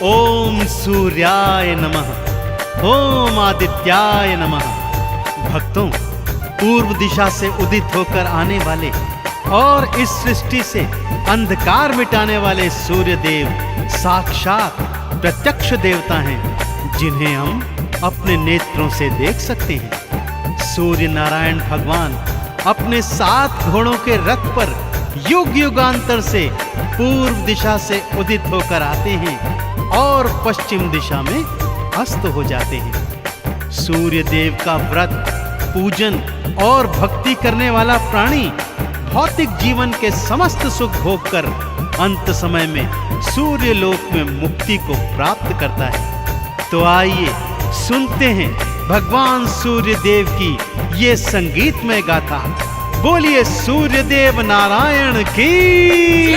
ओम सूर्याय नमः, ओम आदित्याय नमः। भक्तों, पूर्व दिशा से उदित होकर आने वाले और इस सृष्टि से अंधकार मिटाने वाले सूर्य देव साक्षात प्रत्यक्ष देवता हैं, जिन्हें हम अपने नेत्रों से देख सकते हैं। सूर्य नारायण भगवान अपने 7 घोड़ों के रथ पर युग युगांतर से पूर्व दिशा से उदित होकर आते हैं और पश्चिम दिशा में अस्त हो जाते हैं। सूर्य देव का व्रत, पूजन और भक्ति करने वाला प्राणी भौतिक जीवन के समस्त सुख भोग कर अंत समय में सूर्य लोक में मुक्ति को प्राप्त करता है। तो आइए सुनते हैं भगवान सूर्य देव की ये संगीतमय गाथा। बोलिए सूर्य देव नारायण की।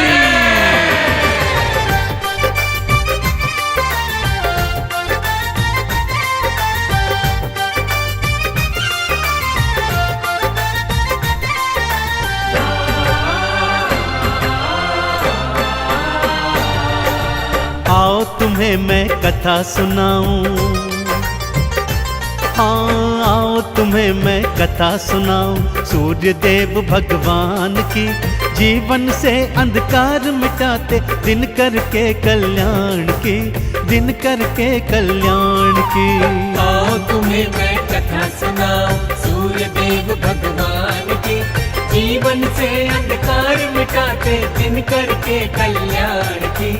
आओ तुम्हें मैं कथा सुनाऊं, हाँ आओ तुम्हें मैं कथा सुनाऊं सूर्य देव भगवान की। जीवन से अंधकार मिटाते दिन करके कल्याण की, दिन करके कल्याण की। आओ तुम्हें मैं कथा सुनाऊं सूर्य देव भगवान की। जीवन से अंधकार मिटाते दिन करके कल्याण की,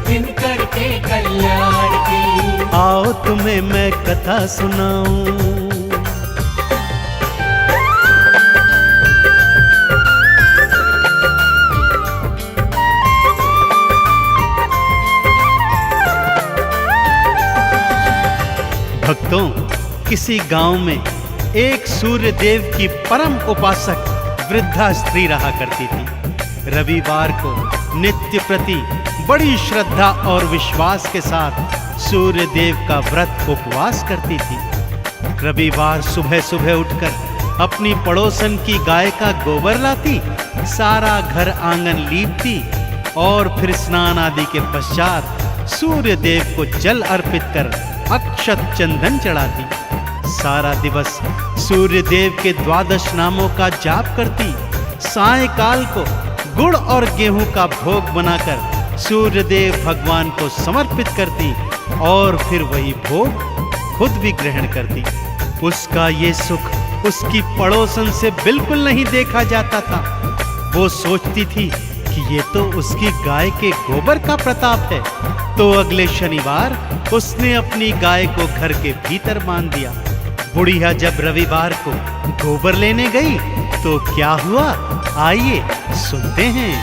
दिन करके कल्याण की। आओ तुम्हें मैं कथा सुनाऊं। भक्तों, किसी गांव में एक सूर्य देव की परम उपासक वृद्धा स्त्री रहा करती थी। रविवार को नित्य प्रति बड़ी श्रद्धा और विश्वास के साथ सूर्य देव का व्रत उपवास करती थी। रविवार सुबह सुबह उठकर अपनी पड़ोसन की गाय का गोबर लाती, सारा घर आंगन लीपती और फिर स्नान आदि के पश्चात सूर्य देव को जल अर्पित कर अक्षत चंदन चढ़ाती। सारा दिवस सूर्य देव के 12 नामों का जाप करती। सायंकाल को गुड़ और गेहूं का भोग बनाकर सूर्य देव भगवान को समर्पित करती और फिर वही भोग खुद भी ग्रहण करती। उसका ये सुख उसकी पड़ोसन से बिल्कुल नहीं देखा जाता था। वो सोचती थी कि ये तो उसकी गाय के गोबर का प्रताप है। तो अगले शनिवार उसने अपनी गाय को घर के भीतर बांध दिया। बुढ़िया जब रविवार को गोबर लेने गई तो क्या हुआ, आइए सुनते हैं।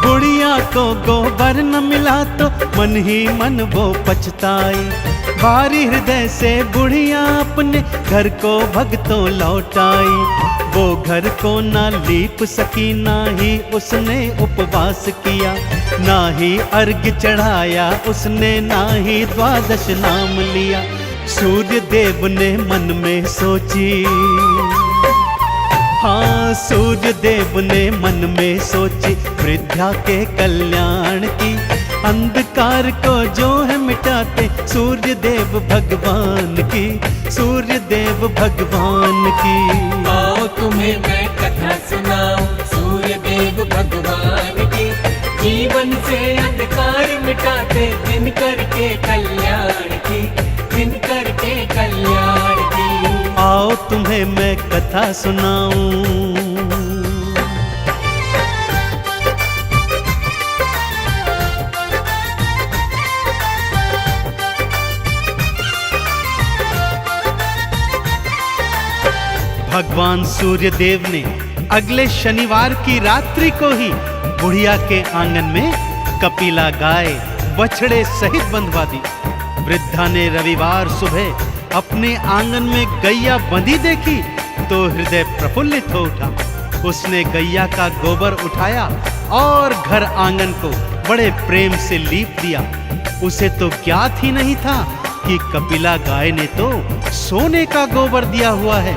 बुढ़िया को गोबर न मिला तो मन ही मन वो पछताई। भारी हृदय से बुढ़िया अपने घर को भगतों लौटाई। वो घर को ना लीप सकी, ना ही उसने उपवास किया, ना ही अर्घ चढ़ाया उसने, ना ही 12 नाम लिया। सूर्य देव ने मन में सोची, हाँ सूर्य देव ने मन में सोची वृद्धा के कल्याण की। अंधकार को जो है मिटाते सूर्य देव भगवान की, सूर्य देव भगवान की। आओ तुम्हें मैं कथा सुनाऊं सूर्य देव भगवान की। जीवन से अंधकार मिटाते दिन करके कल्याण की, दिन करके कल्याण की। आओ तुम्हें मैं कथा सुनाऊं। भगवान सूर्य देव ने अगले शनिवार की रात्रि को ही बुढ़िया के आंगन में कपिला गाय बछड़े सहित बंधवा दी। वृद्धा ने रविवार सुबह अपने आंगन में गैया बंधी देखी तो हृदय प्रफुल्लित हो उठा। उसने गैया का गोबर उठाया और घर आंगन को बड़े प्रेम से लीप दिया। उसे तो ज्ञात ही नहीं था कि कपिला गाय ने तो सोने का गोबर दिया हुआ है।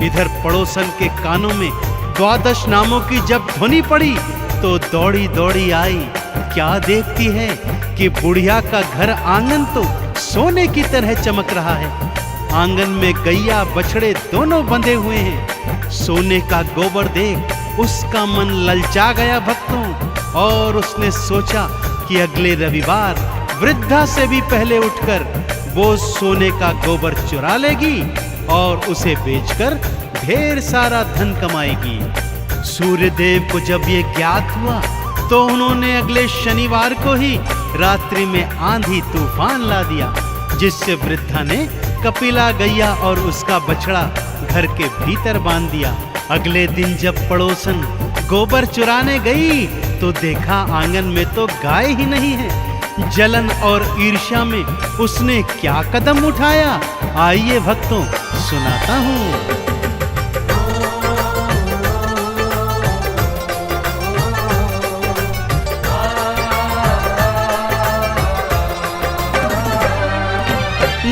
इधर पड़ोसन के कानों में द्वादश नामों की जब ध्वनि पड़ी तो दौड़ी दौड़ी आई। क्या देखती है कि बुढ़िया का घर आंगन तो सोने की तरह चमक रहा है। आंगन में गैया बछड़े दोनों बंधे हुए हैं। सोने का गोबर देख उसका मन ललचा गया भक्तों, और उसने सोचा कि अगले रविवार वृद्धा से भी पहले उठकर वो सोने का गोबर चुरा लेगी और उसे बेचकर ढेर सारा धन कमाएगी। सूर्यदेव को जब ये ज्ञात हुआ तो उन्होंने अगले शनिवार को ही रात्रि में आंधी तूफान ला दिया, जिससे वृद्धा ने कपिला गैया और उसका बछड़ा घर के भीतर बांध दिया। अगले दिन जब पड़ोसन गोबर चुराने गई तो देखा आंगन में तो गाय ही नहीं है। जलन और ईर्ष्या में उसने क्या कदम उठाया, आइए भक्तों सुनाता हूँ।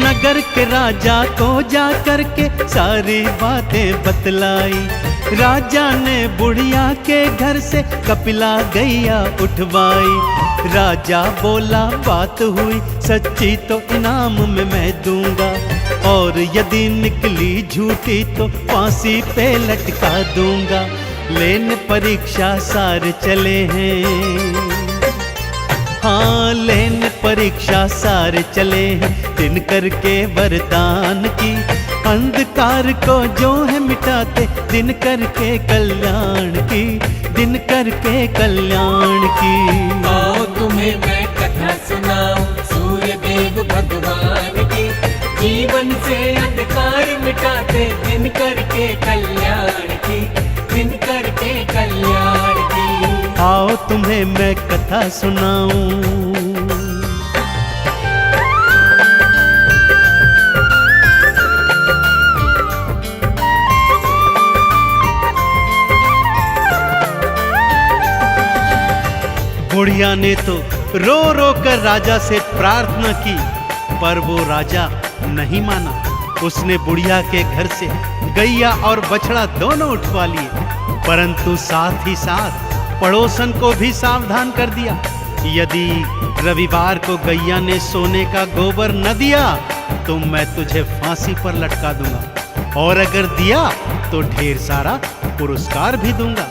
नगर के राजा को जा करके सारी बातें बतलाई। राजा ने बुढ़िया के घर से कपिला गैया उठवाई। राजा बोला बात हुई सच्ची तो इनाम में मैं दूंगा, और यदि निकली झूठी तो फांसी पे लटका दूंगा। लेने परीक्षा सारे चले हैं, हाँ लेने परीक्षा सारे चले हैं। दिन करके वरदान की अंधकार को जो है मिटाते, दिन करके कल्याण की, दिन करके कल्याण की। आओ तुम्हें मैं कथा सुनाऊं सूर्य देव भगवान की। जीवन से अंधकार मिटाते, दिन करके कल्याण की, दिन करके कल्याण की। आओ तुम्हें मैं कथा सुनाऊं। बुढ़िया ने तो रो रो कर राजा से प्रार्थना की, पर वो राजा नहीं माना। उसने बुढ़िया के घर से गैया और बछड़ा दोनों उठवा लिए, परंतु साथ ही साथ पड़ोसन को भी सावधान कर दिया। यदि रविवार को गैया ने सोने का गोबर न दिया तो मैं तुझे फांसी पर लटका दूंगा, और अगर दिया तो ढेर सारा पुरस्कार भी दूंगा।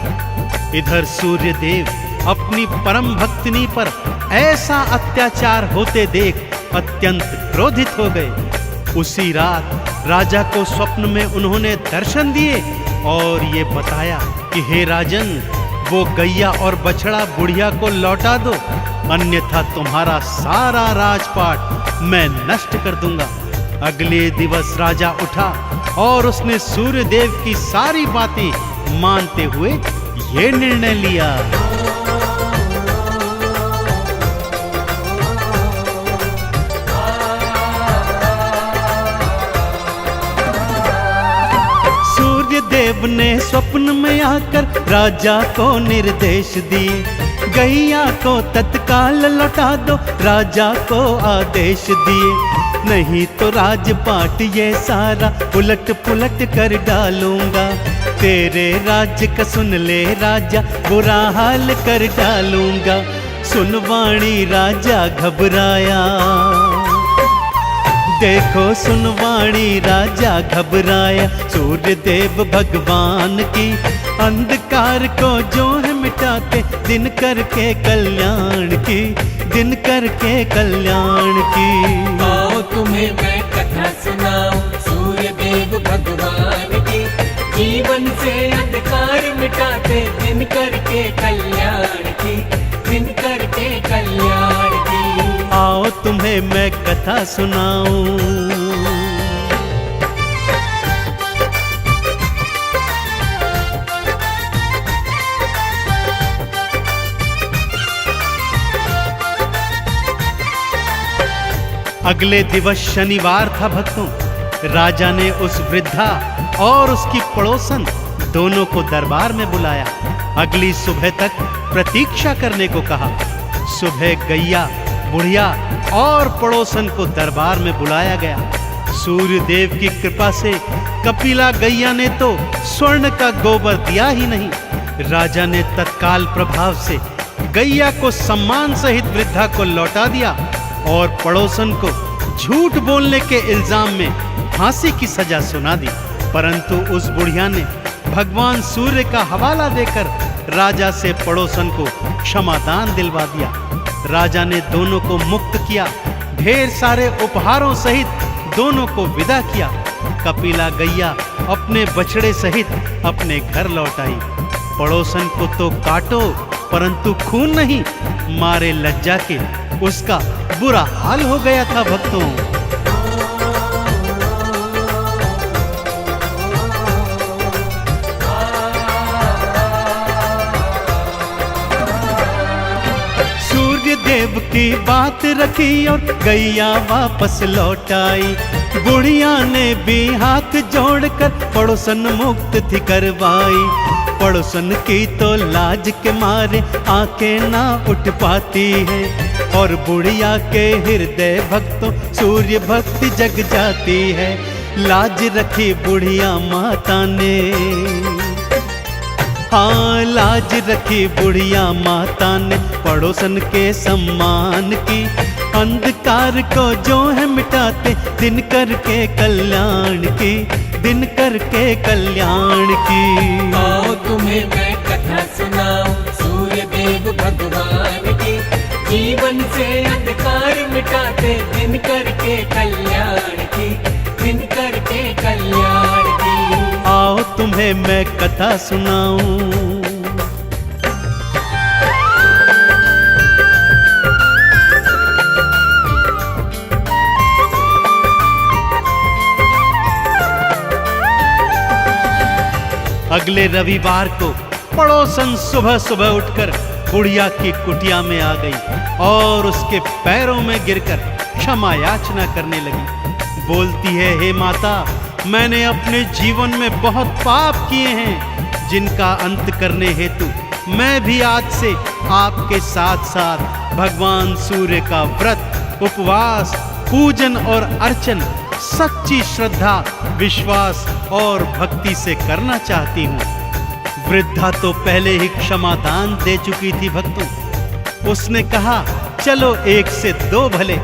इधर सूर्यदेव अपनी परम भक्तिनी पर ऐसा अत्याचार होते देख अत्यंत क्रोधित हो गए। उसी रात राजा को स्वप्न में उन्होंने दर्शन दिए और ये बताया कि हे राजन, वो गैया और बछड़ा बुढ़िया को लौटा दो, अन्यथा तुम्हारा सारा राजपाट मैं नष्ट कर दूंगा। अगले दिवस राजा उठा और उसने सूर्यदेव की सारी बातें मानते हुए ये निर्णय लिया। देव ने स्वप्न में आकर राजा को निर्देश दिए, गैया को तत्काल लौटा दो, राजा को आदेश दिए। नहीं तो राजपाट ये सारा उलट पुलट कर डालूंगा। तेरे राज्य का सुन ले राजा, बुरा हाल कर डालूंगा। सुनवाणी राजा घबराया, देखो सुनवाणी राजा घबराया। सूर्यदेव भगवान की अंधकार को जो है मिटाते, दिन करके कल्याण की, दिन करके कल्याण की। आओ तुम्हें मैं कथा सुनाऊं सूर्यदेव भगवान की। जीवन से अंधकार मिटाते, दिन करके कल्याण की, दिन करके कल्याण की। आओ तुम्हें मैं कथा सुनाऊं। अगले दिवस शनिवार था भक्तों। राजा ने उस वृद्धा और उसकी पड़ोसन दोनों को दरबार में बुलाया। अगली सुबह तक प्रतीक्षा करने को कहा। सुबह गैया बुढ़िया और पड़ोसन को दरबार में बुलाया गया। सूर्य देव की कृपा से कपिला गैया ने तो स्वर्ण का गोबर दिया ही नहीं। राजा ने तत्काल प्रभाव से गैया को सम्मान सहित वृद्धा को लौटा दिया और पड़ोसन को झूठ बोलने के इल्जाम में फांसी की सजा सुना दी। परंतु उस बुढ़िया ने भगवान सूर्य का हवाला देकर राजा से पड़ोसन को क्षमादान दिलवा दिया। राजा ने दोनों को मुक्त किया, ढेर सारे उपहारों सहित दोनों को विदा किया। कपिला गैया अपने बछड़े सहित अपने घर लौट आई। पड़ोसन को तो काटो परंतु खून नहीं, मारे लज्जा के उसका बुरा हाल हो गया था भक्तों। सूर्य देव की बात रखी और गैया वापस लौट आई। बुढ़िया ने भी हाथ जोड़कर पड़ोसन मुक्त थी करवाई। पड़ोसन की तो लाज के मारे आंखें ना उठ पाती है और बुढ़िया के हृदय भक्तों सूर्य भक्ति जग जाती है। लाज रखी बुढ़िया माता ने, हाँ लाज रखी बुढ़िया माता ने पड़ोसन के सम्मान की। अंधकार को जो है मिटाते दिन करके कल्याण की, दिन करके कल्याण की। आओ तुम्हें मैं कथा सुनाऊं सूर्य देव भगवान की। जीवन से अंधकार मिटाते दिन करके कल्याण की, दिन करके कल्याण की। आओ तुम्हें मैं कथा सुनाऊं। अगले रविवार को पड़ोसन सुबह सुबह उठकर बुढ़िया की कुटिया में आ गई और उसके पैरों में गिरकर क्षमा याचना करने लगी। बोलती है, हे माता, मैंने अपने जीवन में बहुत पाप किए हैं जिनका अंत करने हेतु मैं भी आज से आपके साथ साथ भगवान सूर्य का व्रत, उपवास, पूजन और अर्चन सच्ची श्रद्धा, विश्वास और भक्ति से करना चाहती हूँ। वृद्धा तो पहले ही क्षमादान दे चुकी थी भक्तों। उसने कहा, चलो एक से दो भले।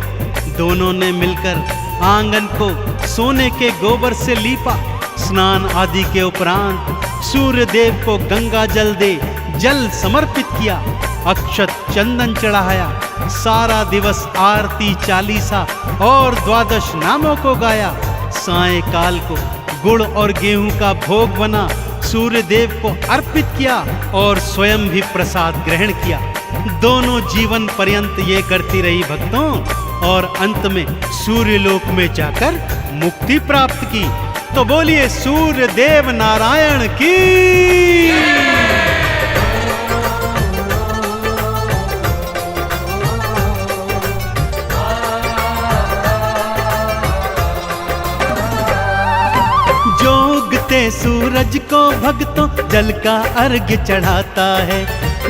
दोनों ने मिलकर आंगन को सोने के गोबर से लीपा। स्नान आदि के उपरांत सूर्य देव को गंगा जल दे जल समर्पित किया, अक्षत चंदन चढ़ाया। सारा दिवस आरती, चालीसा और द्वादश नामों को गाया। सायंकाल को गुड़ और गेहूं का भोग बना सूर्य देव को अर्पित किया और स्वयं भी प्रसाद ग्रहण किया। दोनों जीवन पर्यंत ये करती रही भक्तों और अंत में सूर्य लोक में जाकर मुक्ति प्राप्त की। तो बोलिए सूर्य देव नारायण की। जोगते सूरज को भक्तों जल का अर्घ्य चढ़ाता है।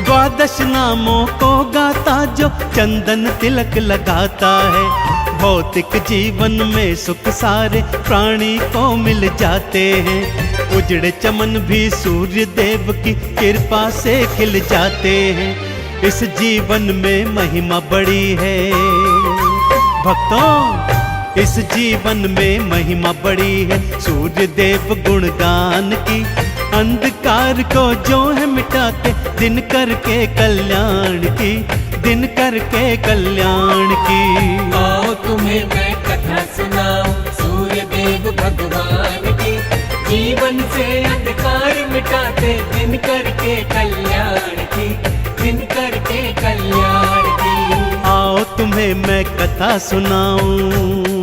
द्वादश नामों को गाता जो चंदन तिलक लगाता है। भौतिक जीवन में सुख सारे प्राणी को मिल जाते हैं। उजड़े चमन भी सूर्य देव की कृपा से खिल जाते हैं। इस जीवन में महिमा बड़ी है भक्तों, इस जीवन में महिमा बड़ी है सूर्य देव गुणगान की। अंधकार को जो है मिटाते दिन करके कल्याण की, दिन करके कल्याण की। आओ तुम्हें मैं कथा सुनाऊं सूर्य देव भगवान की। जीवन से अंधकार मिटाते दिन करके कल्याण की, दिन करके कल्याण की। आओ तुम्हें मैं कथा सुनाऊं।